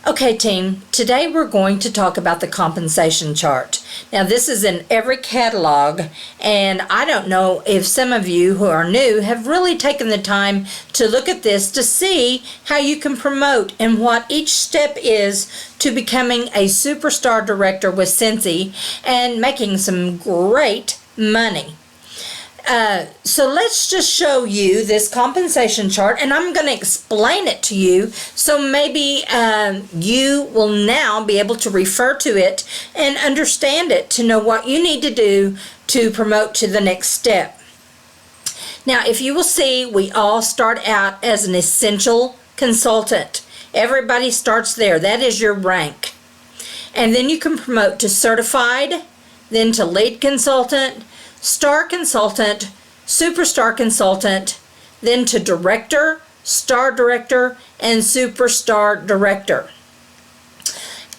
Okay, team, today we're going to talk about the compensation chart. Now, this is in every catalog, and I don't know if some of you who are new have really taken the time to look at this to see how you can promote and what each step is to becoming a superstar director with Cincy and making some great money. So let's just show you this compensation chart, and I'm going to explain it to you so maybe you will now be able to refer to it and understand it to know what you need to do to promote to the next step. Now, if you will see, we all start out as an essential consultant. Everybody starts there. That is your rank. And then you can promote to certified, then to lead consultant, star consultant, superstar consultant, then to director, star director, and superstar director.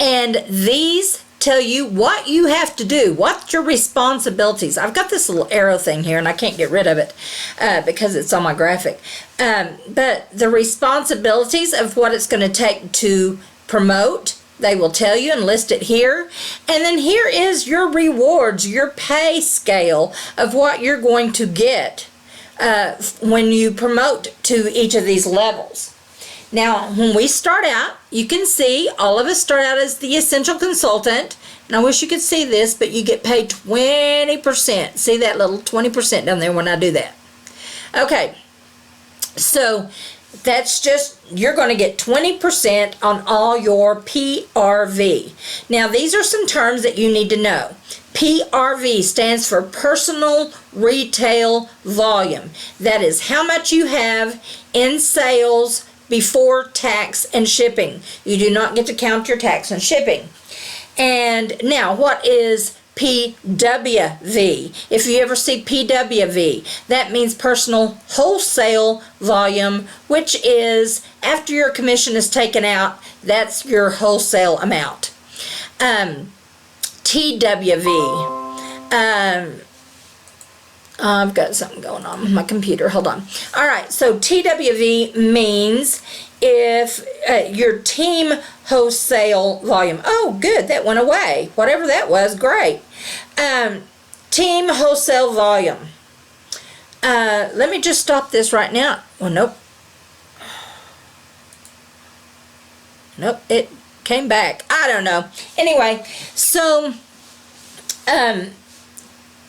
And these tell you what you have to do, what's your responsibilities. I've got this little arrow thing here, and I can't get rid of it because it's on my graphic. But the responsibilities of what it's going to take to promote, they will tell you and list it here. And then here is your rewards, your pay scale of what you're going to get when you promote to each of these levels. Now, when we start out, you can see all of us start out as the essential consultant. And I wish you could see this, but you get paid 20%. See that little 20% down there when I do that? Okay, so that's just, you're going to get 20% on all your PRV. Now, these are some terms that you need to know. PRV stands for personal retail volume. That is how much you have in sales before tax and shipping. You do not get to count your tax and shipping. And now, what is PWV? If you ever see PWV, that means personal wholesale volume, which is after your commission is taken out, that's your wholesale amount. TWV, I've got something going on with my computer. Hold on. All right, so TWV means if your team wholesale volume. Oh, good, that went away. Whatever that was, great. Team wholesale volume. Let me just stop this right now. Well, nope. Nope, it came back. I don't know. Anyway, so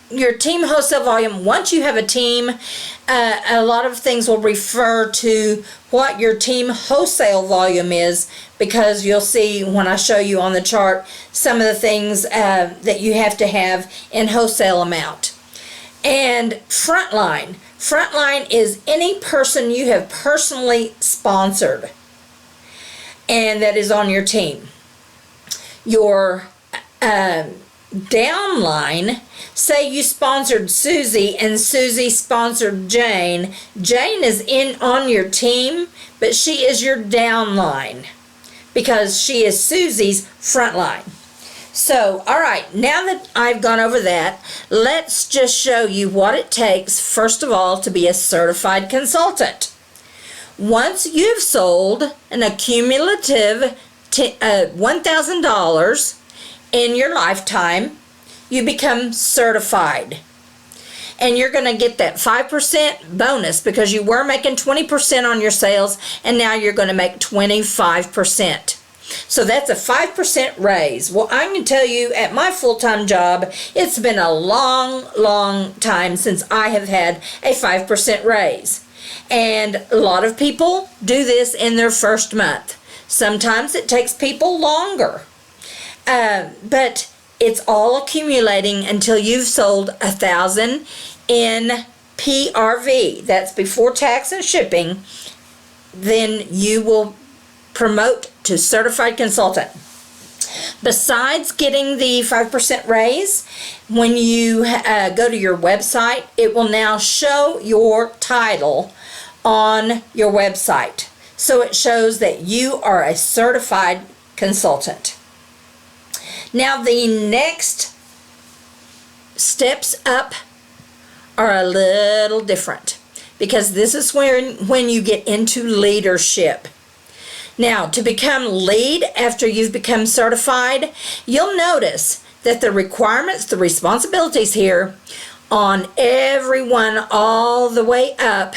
your team wholesale volume, once you have a team, a lot of things will refer to what your team wholesale volume is, because you'll see when I show you on the chart some of the things that you have to have in wholesale amount. And Frontline. Frontline is any person you have personally sponsored and that is on your team. Your downline, say you sponsored Susie and Susie sponsored Jane. Jane is on your team, but she is your downline because she is Susie's frontline. So, all right, now that I've gone over that, let's just show you what it takes, first of all, to be a certified consultant. Once you've sold an accumulative $1,000 in your lifetime, you become certified. And you're going to get that 5% bonus because you were making 20% on your sales, and now you're going to make 25%. So that's a 5% raise. Well, I can tell you at my full-time job, it's been a long, long time since I have had a 5% raise. And a lot of people do this in their first month. Sometimes it takes people longer. But it's all accumulating until you've sold 1,000 in PRV. That's before tax and shipping. Then you will promote to certified consultant. Besides getting the 5% raise, when you go to your website, it will now show your title on your website. So it shows that you are a certified consultant. Now the next steps up are a little different, because this is when you get into leadership. Now, to become lead after you've become certified, you'll notice that the requirements, the responsibilities here on everyone all the way up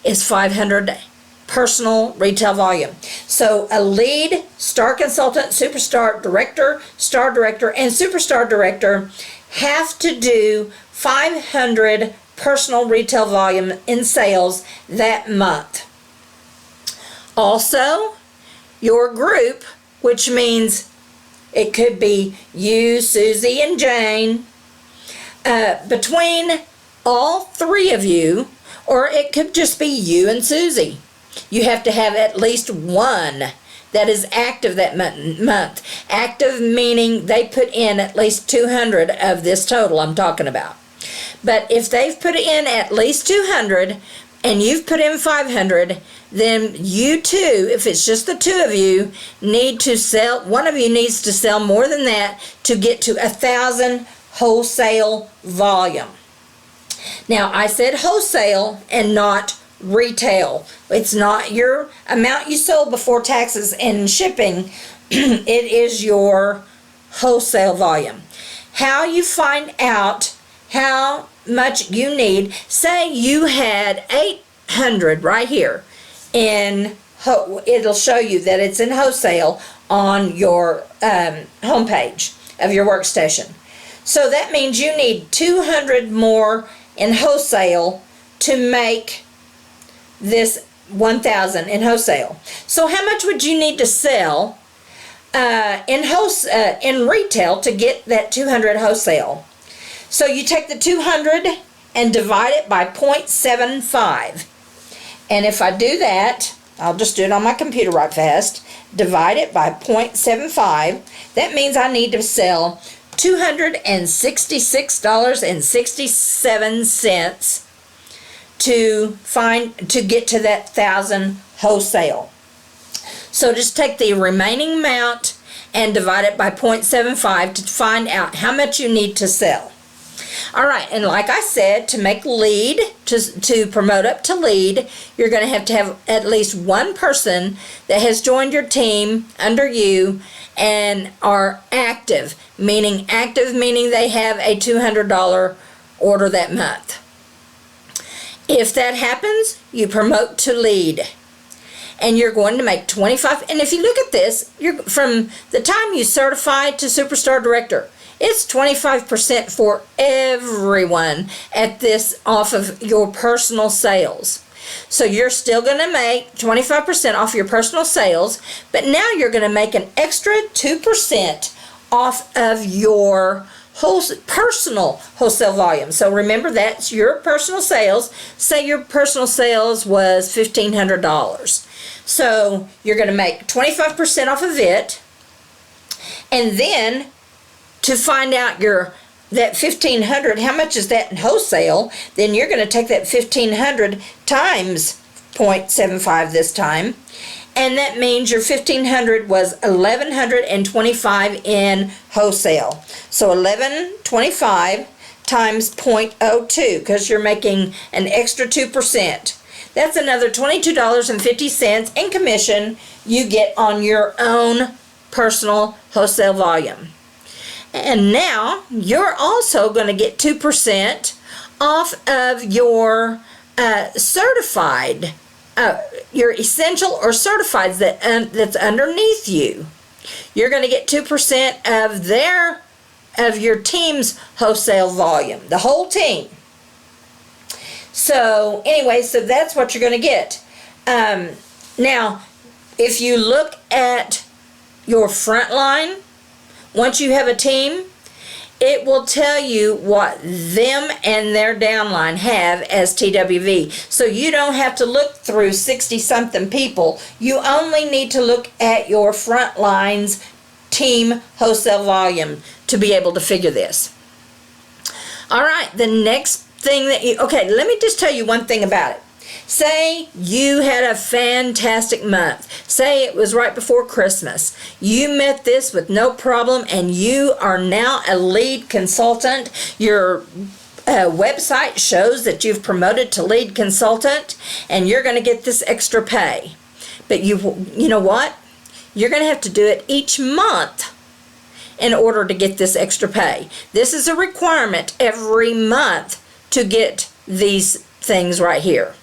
is 500 personal retail volume. So a lead, star consultant, superstar director, star director, and superstar director have to do 500 personal retail volume in sales that month. Also, your group, which means it could be you, Susie, and Jane, between all three of you, or it could just be you and Susie. You have to have at least one that is active that month. Active meaning they put in at least 200 of this total I'm talking about. But if they've put in at least 200 and you've put in 500, then you too, if it's just the two of you, need to sell, one of you needs to sell more than that to get to 1,000 wholesale volume. Now, I said wholesale and not retail. It's not your amount you sold before taxes and shipping. It is your wholesale volume. How you find out how much you need, say you had 800 right here, it'll show you that it's in wholesale on your homepage of your workstation. So that means you need 200 more in wholesale to make this 1,000 in wholesale. So how much would you need to sell in retail to get that 200 wholesale? So you take the 200 and divide it by 0.75. And if I do that, I'll just do it on my computer right fast, divide it by 0.75, that means I need to sell $266.67 to get to that 1,000 wholesale. So just take the remaining amount and divide it by 0.75 to find out how much you need to sell. All right, and like I said, to make lead, to promote up to lead, you're going to have at least one person that has joined your team under you and are active, meaning they have a $200 order that month. If that happens, you promote to lead. And you're going to make 25, and if you look at this, you're from the time you certify to superstar director, it's 25% for everyone at this off of your personal sales. So you're still going to make 25% off your personal sales, but now you're going to make an extra 2% off of your personal wholesale volume. So remember, that's your personal sales. Say your personal sales was $1,500. So you're going to make 25% off of it, and then to find out that $1,500, how much is that in wholesale, then you're going to take that $1,500 times 0.75 this time, and that means your $1,500 was $1,125 in wholesale. So $1,125 times 0.02, because you're making an extra 2%. That's another $22.50 in commission you get on your own personal wholesale volume. And now you're also going to get 2% off of your certified, your essential or certifieds that's underneath you. You're going to get 2% of your team's wholesale volume, the whole team. So anyway, so that's what you're going to get. Now, if you look at your Frontline, once you have a team, it will tell you what them and their downline have as TWV. So you don't have to look through 60-something people. You only need to look at your Frontline's team wholesale volume to be able to figure this. All right, the next thing okay, let me just tell you one thing about it. Say you had a fantastic month. Say it was right before Christmas. You met this with no problem and you are now a lead consultant. Your website shows that you've promoted to lead consultant and you're going to get this extra pay. But you know what? You're going to have to do it each month in order to get this extra pay. This is a requirement every month to get these things right here.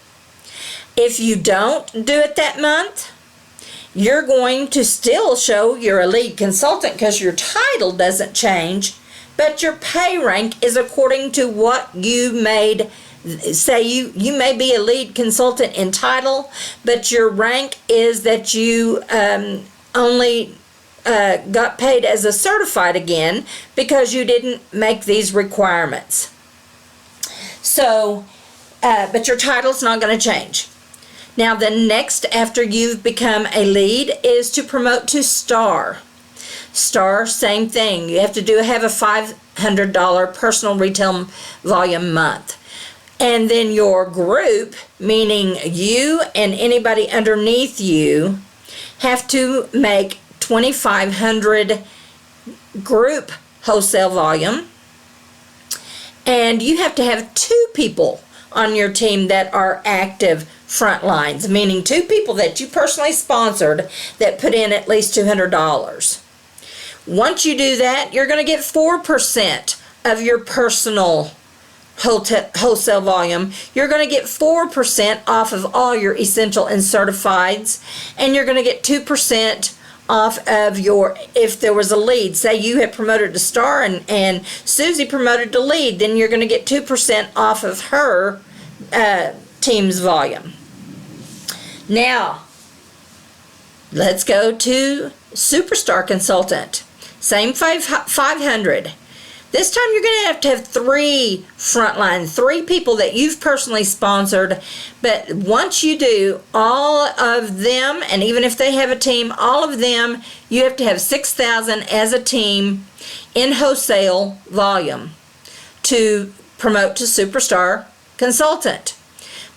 If you don't do it that month, you're going to still show you're a lead consultant because your title doesn't change, but your pay rank is according to what you made. Say you may be a lead consultant in title, but your rank is that you only got paid as a certified again because you didn't make these requirements. So, but your title's not going to change. Now, the next after you've become a lead is to promote to star. Star, same thing. You have to have a $500 personal retail volume month. And then your group, meaning you and anybody underneath you, have to make 2,500 group wholesale volume. And you have to have 2 people on your team that are active frontlines, meaning 2 people that you personally sponsored that put in at least $200. Once you do that, you're going to get 4% of your personal wholesale volume. You're going to get 4% off of all your essential and certifieds, and you're going to get 2% off of your, if there was a lead, say you had promoted to star and Susie promoted to lead, then you're going to get 2% off of her team's volume. Now, let's go to superstar consultant. Same 500. This time you're going to have 3 frontline, 3 people that you've personally sponsored. But once you do, all of them, and even if they have a team, all of them, you have to have 6,000 as a team in wholesale volume to promote to superstar consultant.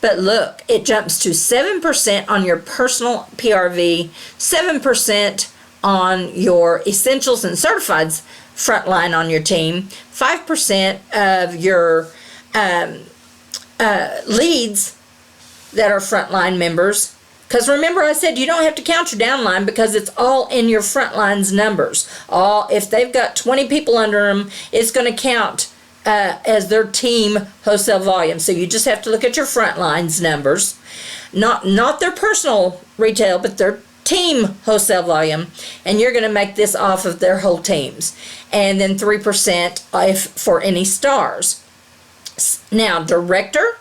But look, it jumps to 7% on your personal PRV, 7% on your essentials and certifieds frontline on your team, 5% of your leads that are frontline members. Because remember I said you don't have to count your downline because it's all in your frontline's numbers. If they've got 20 people under them, it's going to count as their team wholesale volume. So you just have to look at your frontline's numbers, not their personal retail, but their team wholesale volume, and you're going to make this off of their whole teams, and then 3% for any stars. Now, director,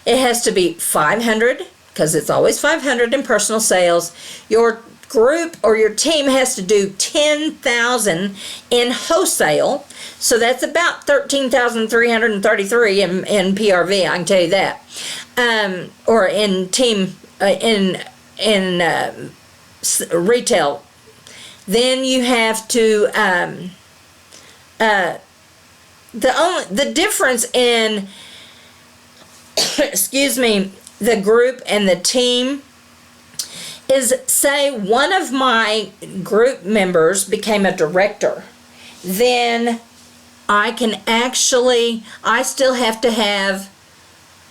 it has to be 500 because it's always 500 in personal sales. Your group or your team has to do 10,000 in wholesale, so that's about 13,333 in PRV. I can tell you that, or in team in retail. Then you have to the difference in excuse me, the group and the team is, say one of my group members became a director, then I still have to have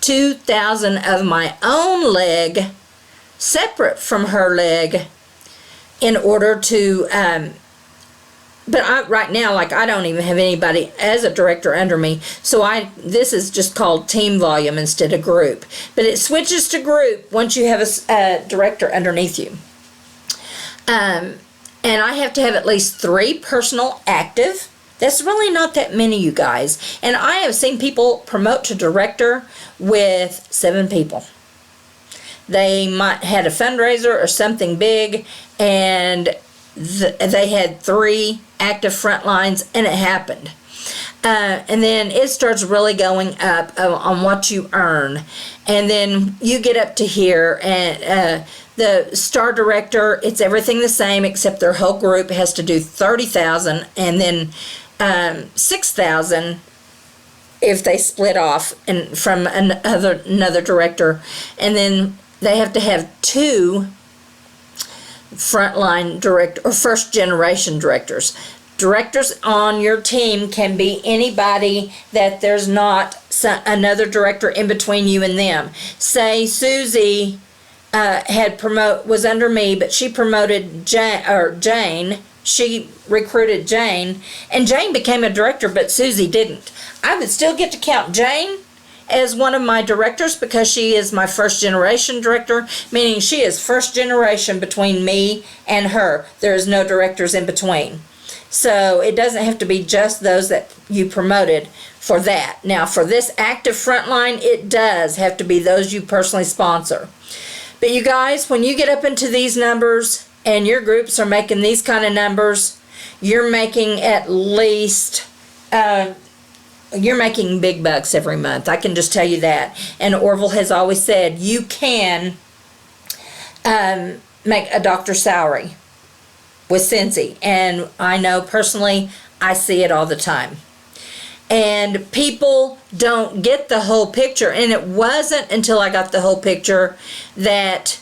2,000 of my own leg separate from her leg in order to but right now, I don't even have anybody as a director under me, so this is just called team volume instead of group, but it switches to group once you have a director underneath you. And I have to have at least 3 personal active. That's really not that many, you guys, and I have seen people promote to director with 7 people. They might had a fundraiser or something big, and they had 3 active front lines, and it happened. And then it starts really going up on what you earn. And then you get up to here, and the star director, it's everything the same except their whole group has to do 30,000, and then 6,000 if they split off and from another director. And then they have to have 2 frontline director or first generation directors. Directors on your team can be anybody that there's not another director in between you and them. Say Susie was under me, but she promoted Jane. She recruited Jane, and Jane became a director, but Susie didn't. I would still get to count Jane as one of my directors because she is my first generation director, meaning she is first generation between me and her. There is no directors in between. So it doesn't have to be just those that you promoted for that. Now, for this active frontline, it does have to be those you personally sponsor. But you guys, when you get up into these numbers and your groups are making these kind of numbers, you're making at least, you're making big bucks every month. I can just tell you that. And Orville has always said you can make a doctor's salary with Cincy. And I know personally, I see it all the time. And people don't get the whole picture. And it wasn't until I got the whole picture that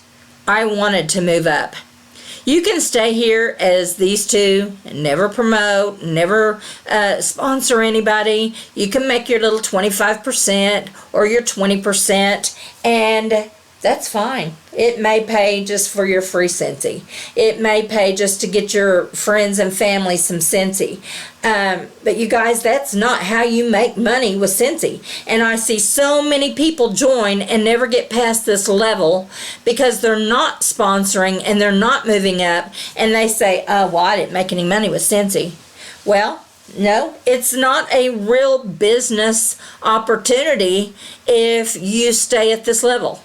I wanted to move up. You can stay here as these two and never promote, never sponsor anybody. You can make your little 25% or your 20%, and that's fine. It may pay just for your free Cincy. It may pay just to get your friends and family some Cincy. But you guys, that's not how you make money with Cincy. And I see so many people join and never get past this level because they're not sponsoring and they're not moving up. And they say, oh, well, I didn't make any money with Cincy. Well, no, it's not a real business opportunity if you stay at this level.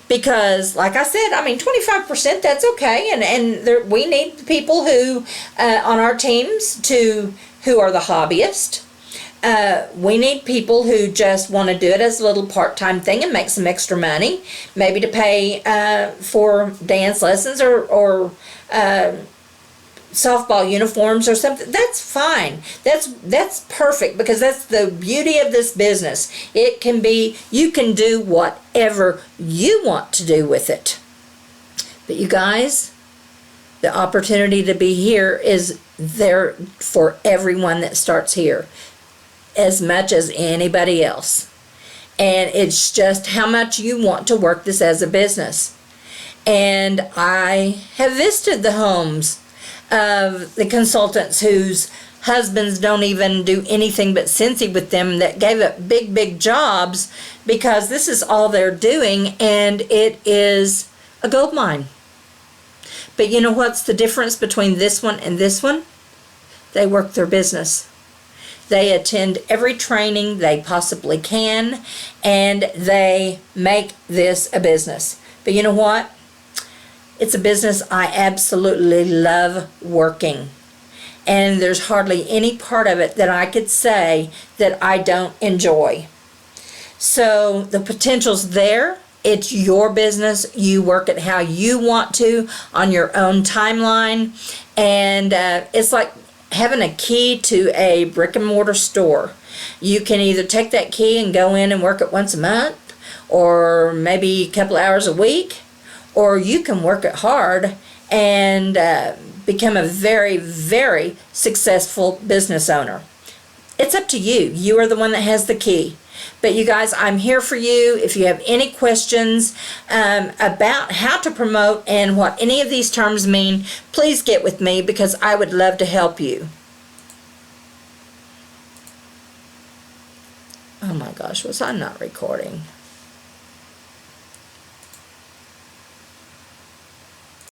Because, like I said, I mean, 25%, that's okay. And we need people who, on our teams, who are the hobbyists. We need people who just want to do it as a little part-time thing and make some extra money. Maybe to pay for dance lessons or softball uniforms or something. That's fine. That's perfect because that's the beauty of this business. It can be, you can do whatever you want to do with it. But you guys, the opportunity to be here is there for everyone that starts here as much as anybody else. And it's just how much you want to work this as a business. And I have visited the homes of the consultants whose husbands don't even do anything but Cincy with them, that gave up big jobs because this is all they're doing, and it is a gold mine. But you know what's the difference between this one and this one? They work their business. They attend every training they possibly can, and they make this a business. But you know what? It's a business I absolutely love working. And there's hardly any part of it that I could say that I don't enjoy. So the potential's there. It's your business. You work it how you want to on your own timeline. And it's like having a key to a brick and mortar store. You can either take that key and go in and work it once a month or maybe a couple hours a week. Or you can work it hard and become a very successful business owner. It's up to you. You are the one that has the key. But you guys, I'm here for you. If you have any questions about how to promote and what any of these terms mean, please get with me because I would love to help you. Oh my gosh, was I not recording?